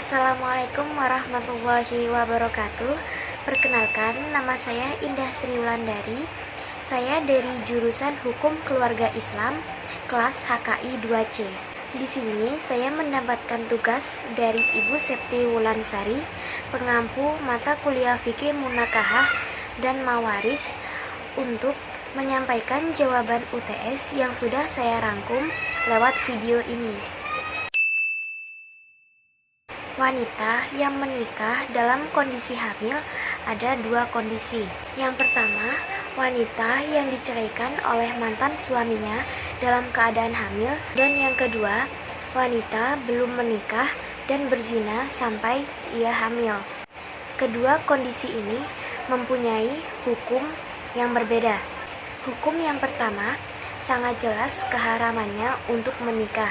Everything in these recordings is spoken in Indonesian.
Assalamualaikum warahmatullahi wabarakatuh. Perkenalkan, nama saya Indah Sri Wulandari. Saya dari jurusan Hukum Keluarga Islam, kelas HKI 2C. Di sini saya mendapatkan tugas dari Ibu Septi Wulansari, pengampu mata kuliah Fikih Munakahah dan Mawaris, untuk menyampaikan jawaban UTS yang sudah saya rangkum lewat video ini. Wanita yang menikah dalam kondisi hamil ada dua kondisi. Yang pertama, wanita yang diceraikan oleh mantan suaminya dalam keadaan hamil, dan yang kedua, wanita belum menikah dan berzina sampai ia hamil. Kedua kondisi ini mempunyai hukum yang berbeda. Hukum yang pertama sangat jelas keharamannya untuk menikah.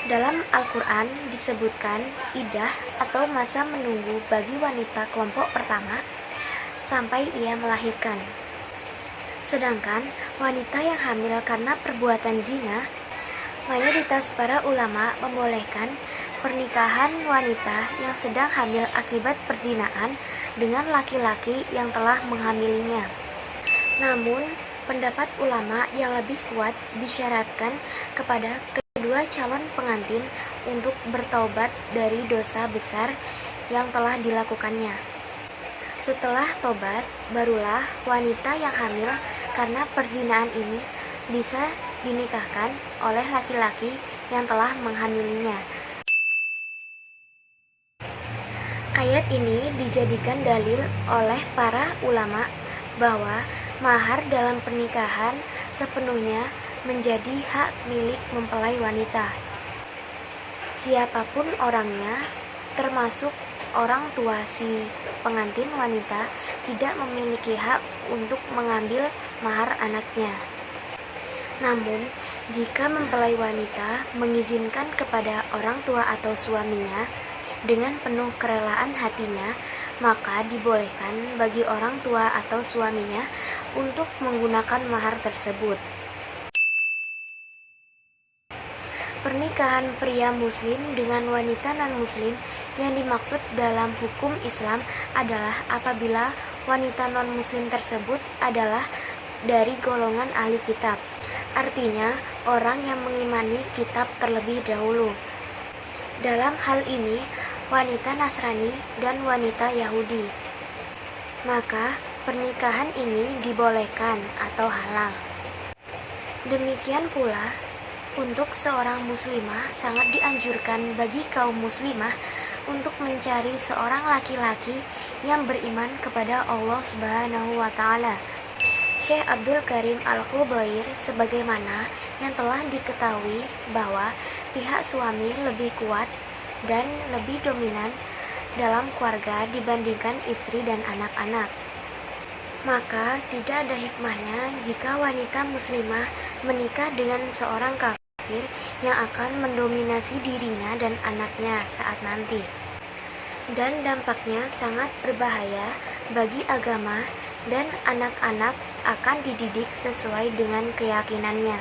Dalam Al-Quran disebutkan iddah atau masa menunggu bagi wanita kelompok pertama sampai ia melahirkan. Sedangkan wanita yang hamil karena perbuatan zina, mayoritas para ulama membolehkan pernikahan wanita yang sedang hamil akibat perzinaan dengan laki-laki yang telah menghamilinya. Namun, pendapat ulama yang lebih kuat disyaratkan kepada kedua calon pengantin untuk bertaubat dari dosa besar yang telah dilakukannya. Setelah tobat, barulah wanita yang hamil karena perzinaan ini bisa dinikahkan oleh laki-laki yang telah menghamilinya. Ayat ini dijadikan dalil oleh para ulama bahwa mahar dalam pernikahan sepenuhnya menjadi hak milik mempelai wanita. Siapapun orangnya, termasuk orang tua si pengantin wanita, tidak memiliki hak untuk mengambil mahar anaknya. Namun, jika mempelai wanita mengizinkan kepada orang tua atau suaminya dengan penuh kerelaan hatinya, maka dibolehkan bagi orang tua atau suaminya untuk menggunakan mahar tersebut. Pernikahan pria muslim dengan wanita non-muslim yang dimaksud dalam hukum Islam adalah apabila wanita non-muslim tersebut adalah dari golongan ahli kitab, artinya orang yang mengimani kitab terlebih dahulu. Dalam hal ini, wanita Nasrani dan wanita Yahudi. Maka, pernikahan ini dibolehkan atau halal. Demikian pula, untuk seorang muslimah sangat dianjurkan bagi kaum muslimah untuk mencari seorang laki-laki yang beriman kepada Allah Subhanahu wa Ta'ala. Syekh Abdul Karim Al-Khudair sebagaimana yang telah diketahui bahwa pihak suami lebih kuat dan lebih dominan dalam keluarga dibandingkan istri dan anak-anak. Maka tidak ada hikmahnya jika wanita muslimah menikah dengan seorang kafir yang akan mendominasi dirinya dan anaknya saat nanti. Dan dampaknya sangat berbahaya bagi agama, dan anak-anak akan dididik sesuai dengan keyakinannya.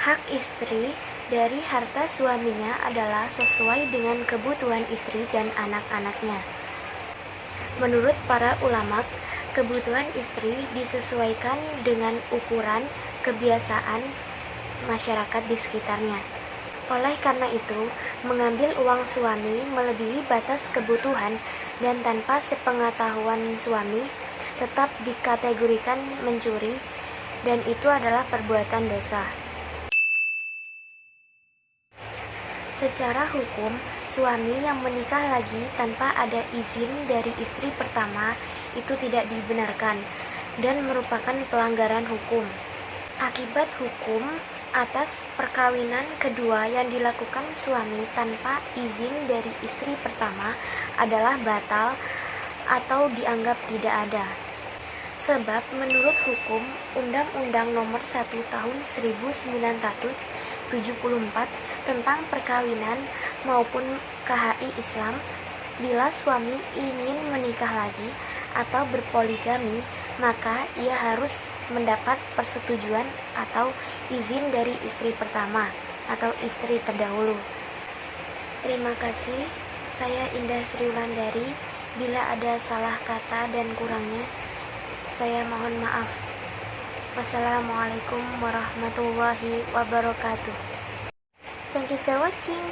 Hak istri dari harta suaminya adalah sesuai dengan kebutuhan istri dan anak-anaknya. Menurut para ulama, kebutuhan istri disesuaikan dengan ukuran kebiasaan masyarakat di sekitarnya. Oleh karena itu, mengambil uang suami melebihi batas kebutuhan dan tanpa sepengetahuan suami tetap dikategorikan mencuri, dan itu adalah perbuatan dosa. Secara hukum, suami yang menikah lagi tanpa ada izin dari istri pertama itu tidak dibenarkan dan merupakan pelanggaran hukum. Akibat hukum atas perkawinan kedua yang dilakukan suami tanpa izin dari istri pertama adalah batal atau dianggap tidak ada. Sebab menurut hukum Undang-Undang Nomor 1 Tahun 1974 tentang perkawinan maupun KHI Islam, bila suami ingin menikah lagi atau berpoligami, maka ia harus mendapat persetujuan atau izin dari istri pertama atau istri terdahulu. Terima kasih. Saya Indah Sriwulandari. Bila ada salah kata dan kurangnya, saya mohon maaf. Wassalamualaikum warahmatullahi wabarakatuh. Thank you for watching.